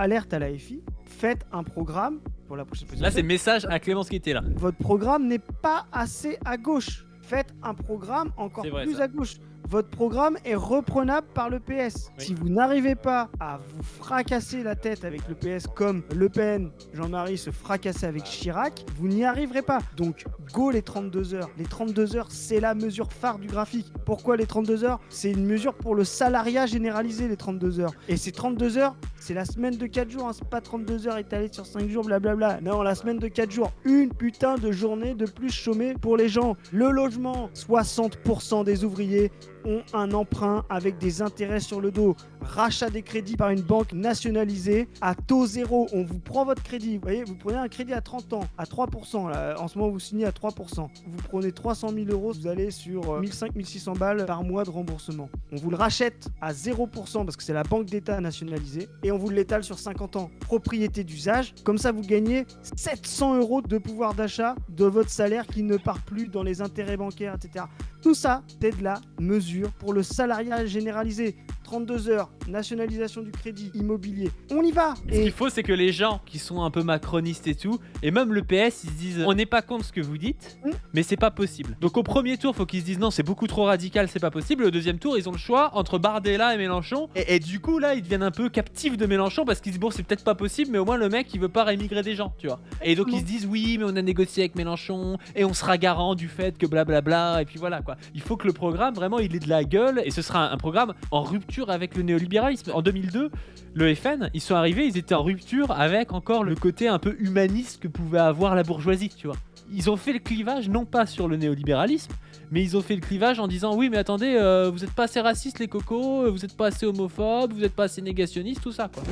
alerte à la FI, faites un programme pour la prochaine Là, présidentielle. c'est message à Clémence qui était là. Votre programme n'est pas assez à gauche. Faites un programme encore C'est vrai, plus ça. à gauche. Votre programme est reprenable par le PS. Oui. Si vous n'arrivez pas à vous fracasser la tête avec le PS comme Le Pen, Jean-Marie se fracassait avec Chirac, vous n'y arriverez pas. Donc, go les 32 heures. Les 32 heures, c'est la mesure phare du graphique. Pourquoi les 32 heures? C'est une mesure pour le salariat généralisé, les 32 heures. Et ces 32 heures, c'est la semaine de 4 jours. Hein. C'est pas 32 heures étalées sur 5 jours, blablabla. Non, la semaine de 4 jours. Une putain de journée de plus chômée pour les gens. Le logement, 60% des ouvriers ont un emprunt avec des intérêts sur le dos. Rachat des crédits par une banque nationalisée à taux zéro. On vous prend votre crédit. Vous voyez, vous prenez un crédit à 30 ans, à 3%. Là, en ce moment, vous signez à 3%. Vous prenez 300 000 euros, vous allez sur 1500-1600 balles par mois de remboursement. On vous le rachète à 0% parce que c'est la banque d'État nationalisée et on vous l'étale sur 50 ans. Propriété d'usage. Comme ça, vous gagnez 700 euros de pouvoir d'achat de votre salaire qui ne part plus dans les intérêts bancaires, etc. Tout ça, c'est de la mesure pour le salariat généralisé. 32 heures, nationalisation du crédit immobilier. On y va. Ce qu'il faut, c'est que les gens qui sont un peu macronistes et tout, et même le PS, ils se disent on n'est pas contre ce que vous dites, mais c'est pas possible. Donc au premier tour, faut qu'ils se disent non, c'est beaucoup trop radical, c'est pas possible. Au deuxième tour, ils ont le choix entre Bardella et Mélenchon. Et du coup, là, ils deviennent un peu captifs de Mélenchon parce qu'ils se disent bon, c'est peut-être pas possible, mais au moins le mec, il veut pas rémigrer des gens, tu vois. Et donc ils se disent oui, mais on a négocié avec Mélenchon et on sera garant du fait que blablabla. Et puis voilà quoi. Il faut que le programme, vraiment, il ait de la gueule et ce sera un programme en rupture avec le néolibéralisme. En 2002, le FN, ils sont arrivés, ils étaient en rupture avec encore le côté un peu humaniste que pouvait avoir la bourgeoisie, tu vois. Ils ont fait le clivage non pas sur le néolibéralisme, mais ils ont fait le clivage en disant oui mais attendez, vous êtes pas assez racistes les cocos, vous êtes pas assez homophobes, vous êtes pas assez négationnistes, tout ça quoi.